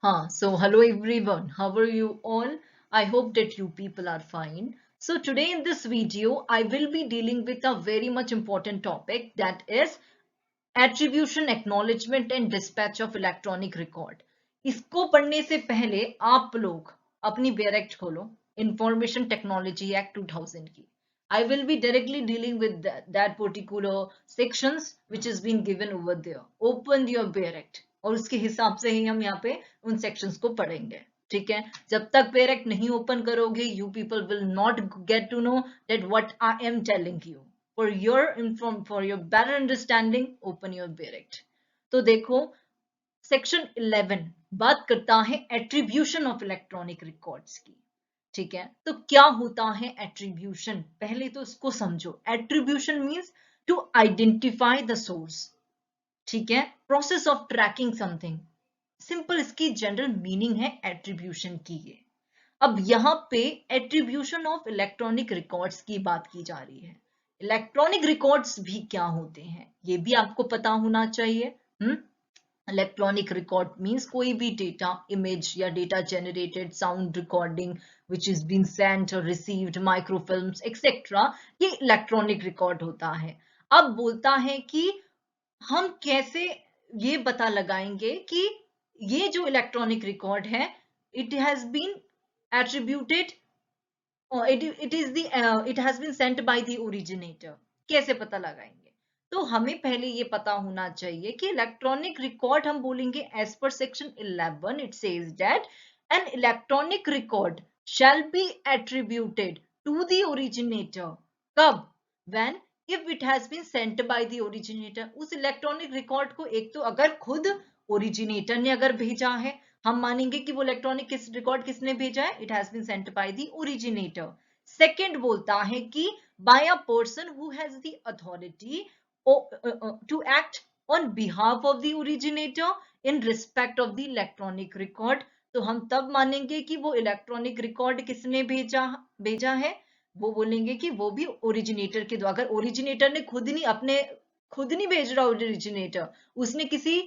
So hello everyone, how are you all? I hope that you people are fine. So today in this video, I will be dealing with a very much important topic, that is attribution, acknowledgement and dispatch of electronic record. इसको पढ़ने से पहले आप लोग अपनी बेरेक्ट खोलो, information technology act 2000 की. I will be directly dealing with that particular sections which has been given over there. Open your बेरेक्ट और उसके हिसाब से ही हम यहाँ पे उन सेक्शंस को पढ़ेंगे. ठीक है, जब तक बेरेक्ट नहीं ओपन करोगे, you people will not get to know that what I am telling you. For your better understanding, open your bare act. तो देखो, सेक्शन 11 बात करता है एट्रीब्यूशन ऑफ इलेक्ट्रॉनिक रिकॉर्ड्स की. ठीक है, तो क्या होता है एट्रीब्यूशन, पहले तो इसको समझो. Attribution means to identify the source. ठीक है, process of tracking something. Simple इसकी जनरल मीनिंग है एट्रीब्यूशन की ये. अब यहाँ पे एट्रीब्यूशन ऑफ इलेक्ट्रॉनिक रिकॉर्ड्स की बात की जा रही है. इलेक्ट्रॉनिक रिकॉर्ड्स भी क्या होते हैं ये भी आपको पता होना चाहिए. इलेक्ट्रॉनिक रिकॉर्ड मींस कोई भी डेटा, इमेज या data generated, sound recording which is being sent or received, microfilms etc. ये इलेक्ट्रॉनिक रिकॉर्ड होता है. अब बोलता है कि हम कैसे ये पता लगाएंगे कि ये जो इलेक्ट्रॉनिक रिकॉर्ड है, it has been attributed or it has been sent by the originator. कैसे पता लगाएंगे? तो हमें पहले ये पता होना चाहिए कि इलेक्ट्रॉनिक रिकॉर्ड हम बोलेंगे as per section 11 it says that an electronic record shall be attributed to the originator. कब? When if it has been sent by the originator. उस इलेक्ट्रॉनिक रिकॉर्ड को एक तो अगर खुद ओरिजिनेटर ने अगर भेजा है, हम मानेंगे कि वो इलेक्ट्रॉनिक रिकॉर्ड किसने भेजा है, it has been sent by the originator. Second बोलता है कि by a person who has the authority to act on behalf of the originator in respect of the electronic record. तो हम तब मानेंगे कि वो इलेक्ट्रॉनिक रिकॉर्ड किसने भेजा है, वो बोलेंगे कि वो भी ओरिजिनेटर के द्वारा. अगर ओरिजिनेटर ने खुद नहीं भेज रहा, ओरिजिनेटर उसने किसी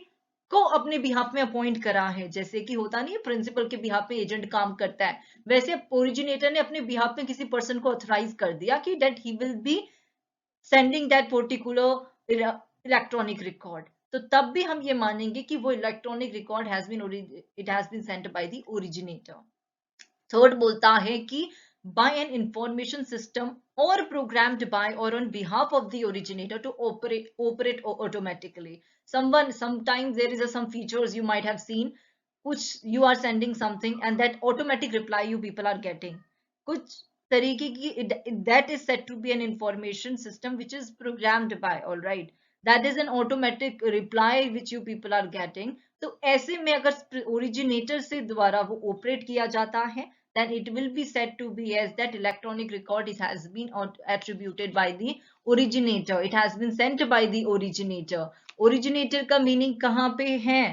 को अपने बिहाफ में अपॉइंट करा है, जैसे कि होता नहीं है प्रिंसिपल के बिहाफ में एजेंट काम करता है, वैसे ओरिजिनेटर ने अपने बिहाफ में किसी पर्सन को ऑथराइज कर दिया कि that he will be sending that particular electronic record. तो तब भी हम ये मानेंगे कि वो electronic record it has been sent by the originator. Third बोलता है कि by an information system or programmed by or on behalf of the originator to operate automatically. Sometimes there is some features you might have seen, which you are sending something and that automatic reply you people are getting. कुछ तरीके की that is said to be an information system which is programmed by, all right, that is an automatic reply which you people are getting. तो ऐसे में अगर originator से द्वारा वो ऑपरेट किया जाता है, then it will be said to be as that electronic record has been attributed by the originator. It has been sent by the originator. Originator का meaning कहाँ पे है?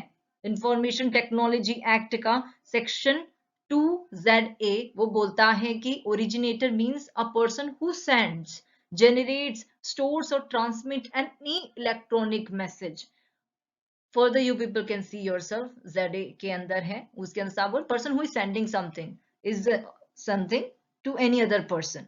Information Technology Act का section 2ZA वो बोलता है कि originator means a person who sends, generates, stores or transmits any electronic message. Further you people can see yourself, ZA के अंदर है, उसके अनुसार person who is sending something is something to any other person.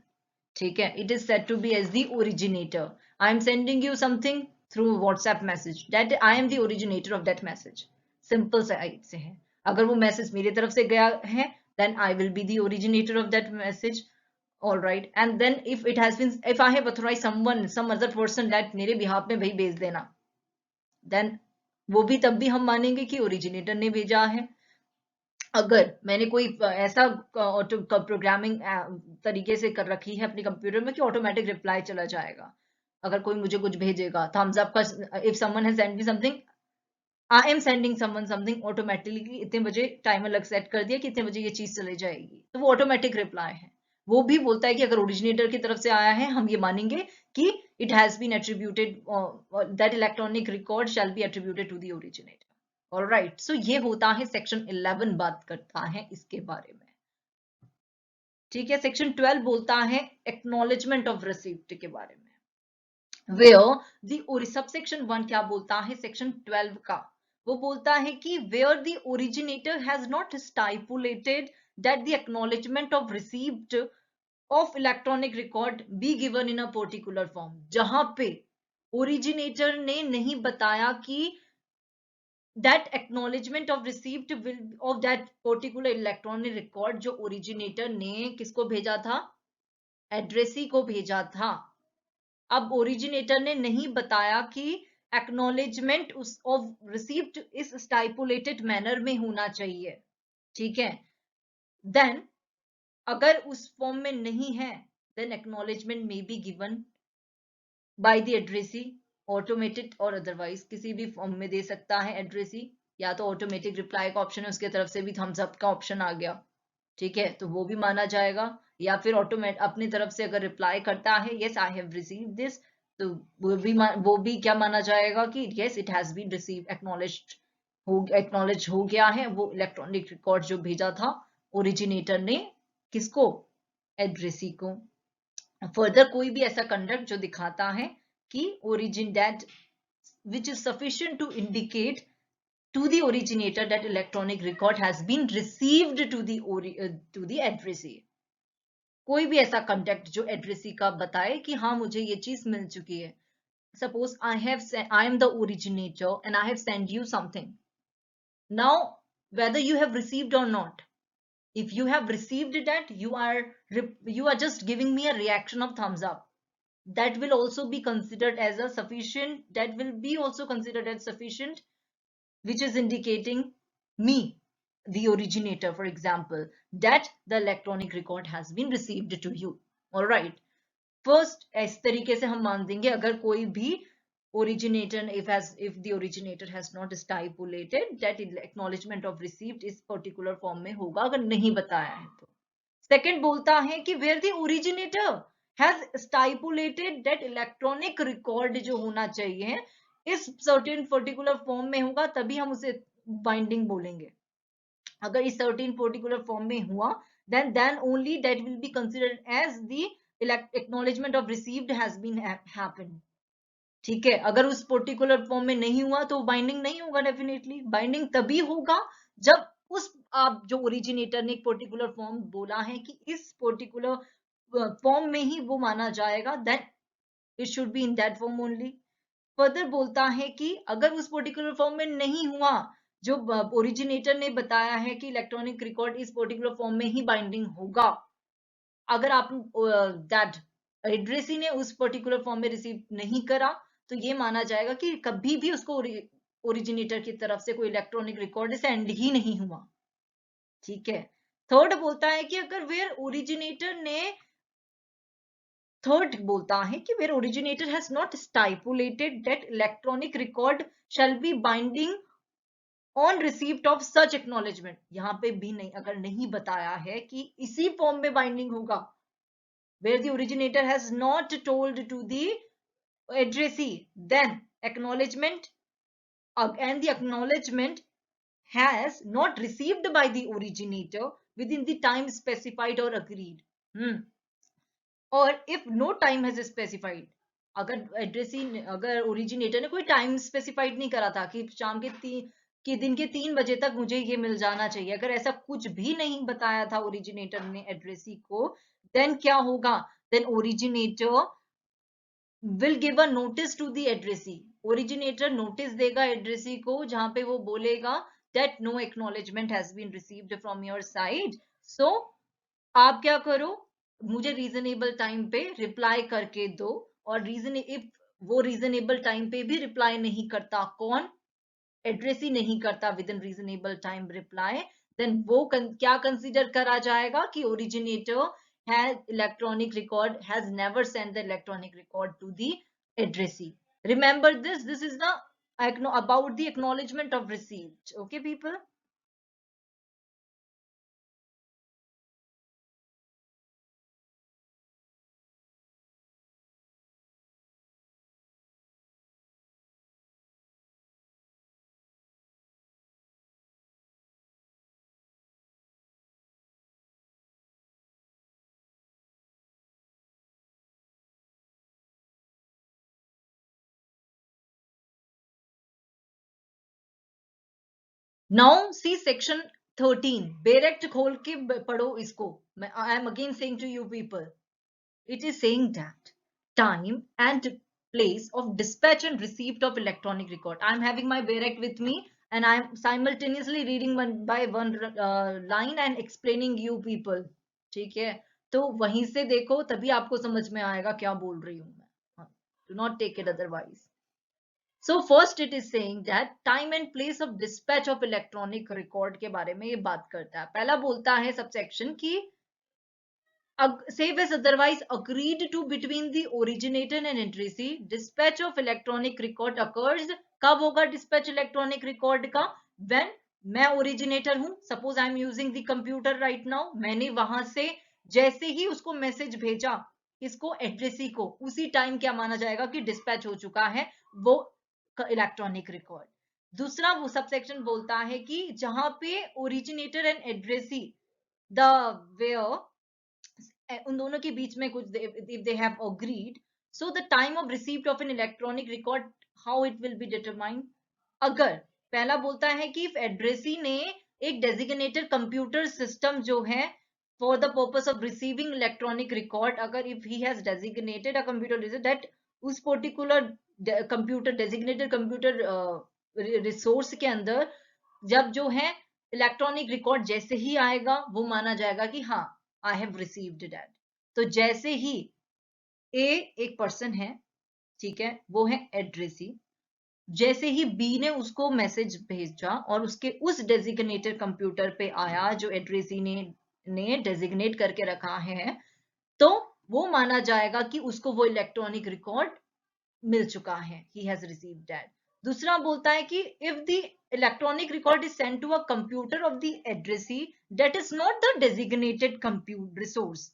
ठीक है, it is said to be as the originator. I am sending you something through WhatsApp message, that I am the originator of that message. Simple side से है. अगर वो message मेरी तरफ से गया है, then I will be the originator of that message. All right, and then if I have authorized some other person that मेरे behalf में भाई भेज देना, then वो भी तब भी हम मानेंगे कि ओरिजिनेटर ने भेजा है. अगर मैंने कोई ऐसा प्रोग्रामिंग तरीके से कर रखी है अपने कंप्यूटर में कि ऑटोमेटिक रिप्लाई चला जाएगा, अगर कोई मुझे कुछ भेजेगा, थम्स अप का, if someone has send me something, I am sending someone something, automatically इतने बजे टाइमर लग सेट कर दिया कि इतने बजे ये चीज चली जाएगी, तो वो ऑटोमेटिक रिप्लाई है. वो भी बोलता है कि अगर ओरिजिनेटर की तरफ से आया है, हम ये मानेंगे कि it has been attributed, that electronic record shall be attributed to the originator. Alright, so ये होता है सेक्शन 11 बात करता है इसके बारे में. ठीक है, सेक्शन 12 बोलता है एक्नॉलेजमेंट ऑफ रिसिप्ट के बारे में. वेयर द सबसेक्शन 1 क्या बोलता है सेक्शन 12 का, वो बोलता है कि where the originator has not stipulated that the acknowledgement of receipt of electronic record be given in a particular form, जहां पे originator ने नहीं बताया कि that acknowledgement of receipt will of that particular electronic record जो originator ने किसको भेजा था, एड्रेसी को भेजा था। अब ओरिजिनेटर ने नहीं बताया कि एक्नॉलेजमेंट उस ऑफ रिसीव्ड इस स्टाइपुलेटेड मैनर में होना चाहिए, ठीक है। देन अगर उस फॉर्म में नहीं है, then acknowledgement may be given by the addressee, automated और अदरवाइज किसी भी फॉर्म में दे सकता है एड्रेसी, या तो ऑटोमेटिक रिप्लाई का ऑप्शन है उसके तरफ से भी थम्स अप का ऑप्शन आ गया, ठीक है, तो वो भी माना जाएगा। या फिर ऑटोमेट अपनी तरफ से अगर रिप्लाई करता है yes I have receive this, तो वो भी क्या माना जाएगा कि yes it has been receive, acknowledge हो गया है वो इलेक्ट्रॉनिक रिकॉर्ड जो भेजा था ओरिजिनेटर ने, किसको, एड्रेसी को। फर्दर कोई भी ऐसा कंडक्ट जो दिखाता है कि origin that which is sufficient to indicate to the originator that electronic record has been received to the addressee। कोई भी ऐसा कंटेक्ट जो एड्रेसी का बताए कि हाँ मुझे ये चीज मिल चुकी है। Suppose I am the originator and I have sent you something, now whether you have received or not, if you have received that, you are just giving me a reaction of thumbs up, that will also be considered as a sufficient, that will be also considered as sufficient, which is indicating me, the originator, for example, that the electronic record has been received to you। all right, first इस तरीके से हम मान देंगे अगर कोई भी originator, if the originator has not stipulated that acknowledgement of receipt इस particular form में होगा, अगर नहीं बताया है तो। सेकंड बोलता है कि where the originator has stipulated that electronic record जो होना चाहिए इस certain particular form में होगा, तभी हम उसे बाइंडिंग बोलेंगे। अगर इस certain particular form में हुआ, then only that will be considered as the acknowledgement of received has been happened। ठीक है, अगर उस पर्टिकुलर फॉर्म में नहीं हुआ तो बाइंडिंग नहीं होगा। डेफिनेटली बाइंडिंग तभी होगा जब उस आप जो ओरिजिनेटर ने एक पर्टिकुलर फॉर्म बोला है कि इस पर्टिकुलर फॉर्म में ही वो माना जाएगा, then it should be in that form only. Further बोलता है कि अगर उस पर्टिकुलर फॉर्म में नहीं हुआ, जो ओरिजिनेटर ने बताया है कि इलेक्ट्रॉनिक रिकॉर्ड इस पर्टिकुलर फॉर्म में ही बाइंडिंग होगा, अगर आप दैट एड्रेसी ने उस पर्टिकुलर फॉर्म में रिसीव नहीं करा, तो ये माना जाएगा कि कभी भी उसको ओरिजिनेटर की तरफ से कोई इलेक्ट्रॉनिक रिकॉर्ड सेंड ही नहीं हुआ। ठीक है, थर्ड बोलता है कि अगर थर्ड बोलता है कि where originator has not stipulated that electronic record shall be binding on receipt of such acknowledgement, यहां पे भी नहीं, अगर नहीं बताया है कि इसी फॉर्म में बाइंडिंग होगा, where the originator has not told to the addressee, then acknowledgement and the acknowledgement has not received by the originator within the time specified or agreed, or if no time has specified, अगर addressee अगर originator ने कोई time specified नहीं करा था कि शाम के दिन के 3 बजे तक मुझे ये मिल जाना चाहिए, अगर ऐसा कुछ भी नहीं बताया था ओरिजिनेटर ने एड्रेसी को, देन क्या होगा, then originator will give a notice to the addressee। originator notice देगा addressee को, जहां पे वो बोलेगा that no acknowledgement has been received from your side, so आप क्या करो, मुझे रीजनेबल टाइम पे रिप्लाई करके दो। और रीजन इफ वो रीजनेबल टाइम पे भी रिप्लाई नहीं करता, कौन, एड्रेस ही नहीं करता within reasonable time reply, then वो क्या कंसीडर करा जाएगा कि originator has electronic record has never sent the electronic record to the addressee। remember this is the about the acknowledgement of receipt। okay people। Now see section 13, direct खोल के पढ़ो इसको. I am again saying to you people, it is saying that time and place of dispatch and receipt of electronic record. I am having my Barrect with me and I am simultaneously reading one by one line and explaining you people. ठीक है, तो वहीं से देखो तभी आपको समझ में आएगा क्या बोल रही हूँ मैं. Do not take it otherwise. So first it is saying that time and place of dispatch of electronic record के बारे में ये बात करता है. पहला बोलता है सबसेक्शन की save as otherwise agreed to between the originator and addressee, dispatch of electronic record occurs. कब होगा dispatch electronic record का? When मैं originator हूं, suppose I am using the computer right now, मैंने वहां से जैसे ही उसको मैसेज भेजा इसको एड्रेसी को, उसी टाइम क्या माना जाएगा कि डिस्पैच हो चुका है वो इलेक्ट्रॉनिक रिकॉर्ड. दूसरा वो सबसेक्शन बोलता है कि जहां पे originator and addressee the where उन दोनों के बीच में कुछ if they have agreed, so the time of receipt of an electronic record, how it will be determined. अगर पहला बोलता है कि if addressee ने एक designated computer system जो है for the purpose of receiving electronic record, अगर if he has designated a computer that उस particular computer designated computer resource के अंदर जब जो है इलेक्ट्रॉनिक रिकॉर्ड जैसे ही आएगा वो माना जाएगा कि हाँ आई हैव रिसीव्ड दैट. तो जैसे ही ए एक पर्सन है, ठीक है, वो है एड्रेसी, जैसे ही बी ने उसको मैसेज भेजा और उसके उस डेजिग्नेटेड कंप्यूटर पे आया जो एड्रेसी ने डेजिग्नेट करके रखा है, तो वो माना जाएगा कि उसको वो इलेक्ट्रॉनिक रिकॉर्ड मिल चुका है, he has received that. दूसरा बोलता है कि if the electronic record is sent to a computer of the addressee that is not the designated compute resource,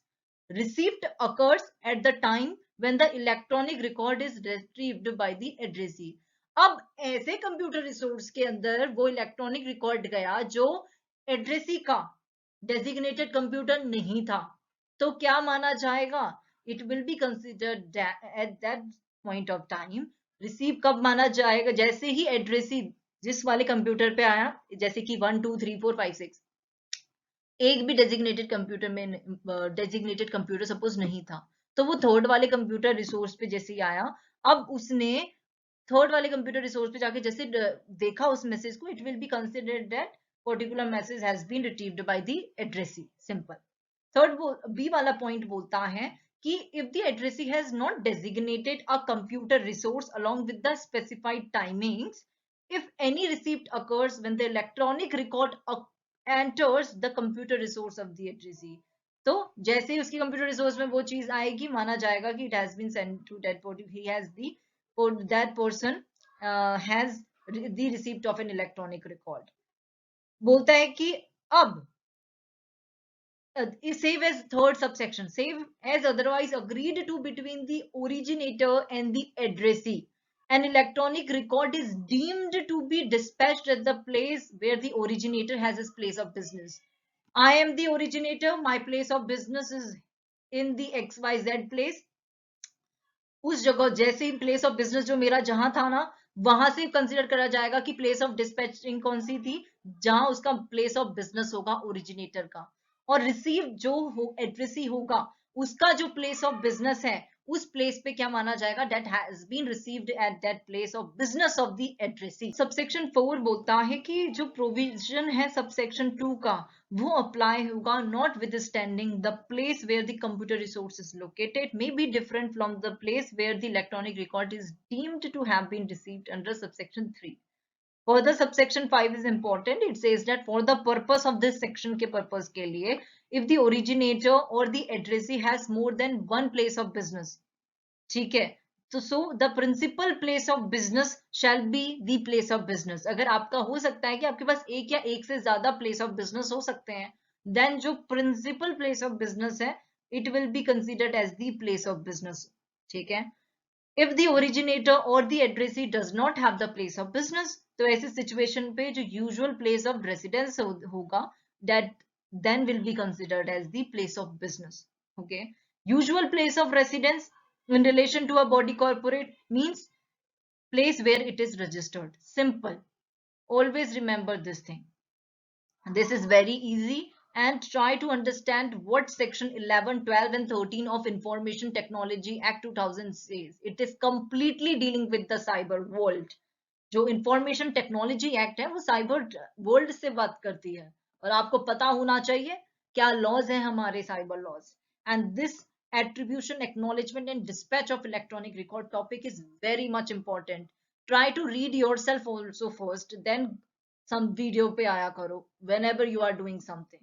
receipt occurs at the time when the electronic record is retrieved by the addressee. अब ऐसे computer resource के अंदर वो electronic record गया जो addressee का designated computer नहीं था, तो क्या माना जाएगा? It will be considered at that point of time. Receive कब माना जाएगा? जैसे ही एड्रेसी जिस वाले कंप्यूटर पे आया, जैसे कि 1 2 3 4 5 6, एक भी डेजिग्नेटेड कंप्यूटर में डेजिग्नेटेड कंप्यूटर सपोज नहीं था, तो वो थर्ड वाले कंप्यूटर रिसोर्स पे जैसे ही आया, अब उसने थर्ड वाले कंप्यूटर रिसोर्स पे जाके जैसे देखा उस मैसेज को, it will be considered that particular message has been received by the addressee. Simple. Third B वाला पॉइंट बोलता है कि if the addressee has not designated a computer resource along with the specified timings, if any receipt occurs when the electronic record enters the computer resource of the addressee, तो जैसे ही उसकी computer resource में वो चीज आएगी माना जाएगा कि it has been sent to that person, he has the that person has the receipt of an electronic record. बोलता है कि अब save as third subsection, save as otherwise agreed to between the originator and the addressee, an electronic record is deemed to be dispatched at the place where the originator has his place of business. I am the originator, my place of business is in the XYZ place. उस जगह जैसे ही place of business जो मेरा जहां था ना, वहां से कंसीडर करा जाएगा कि प्लेस ऑफ डिस्पैचिंग कौन सी थी, जहां उसका प्लेस ऑफ बिजनेस होगा ओरिजिनेटर का. और रिसीव जो एड्रेसी होगा उसका जो प्लेस ऑफ बिजनेस है उस प्लेस पे क्या माना जाएगा? That has been received at that place of business of the addressee. Subsection 4 बोलता है कि जो प्रोविजन है सबसेक्शन 2 का वो अप्लाई होगा notwithstanding the place where the computer resource is located may be different from the place where the electronic record is deemed to have been received under subsection 3. Further, subsection 5 is important. It says that for the purpose of this section के purpose के लिए, if the originator or the addressee has more than one place of business, ठीक है, तो so the principal place of business shall be the place of business. अगर आपका हो सकता है कि आपके पास एक या एक से ज्यादा place of business हो सकते हैं, then जो principal place of business है, it will be considered as the place of business. ठीक है. If the originator or the addressee does not have the place of business, तो ऐसी सिचुएशन पे जो यूजुअल प्लेस ऑफ रेसिडेंस होगा that then will be considered as the place of business. Okay, usual place of residence in relation to a body corporate means place where it is registered. Simple. Always remember this thing. This is very easy, and try to understand what section 11, 12 and 13 of Information Technology Act 2000 says. It is completely dealing with the cyber world. जो information technology act है वो cyber world से बात करती है, और आपको पता होना चाहिए क्या लॉज हैं हमारे cyber laws. And this attribution, acknowledgement and dispatch of electronic record topic is very much important. Try to read yourself also first, then some video पे आया करो whenever you are doing something.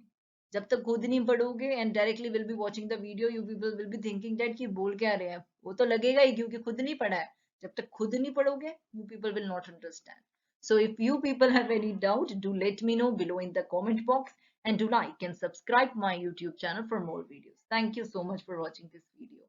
जब तक खुद नहीं पढ़ोगे and directly will be watching the video, you people will be thinking that कि बोल क्या रहे हैं, वो तो लगेगा ही क्योंकि खुद नहीं पढ़ा है. जब तक खुद नहीं पढ़ोगे, you people will not understand. So if you people have any doubt, do let me know below in the comment box, and do like and subscribe my YouTube channel for more videos. Thank you so much for watching this video.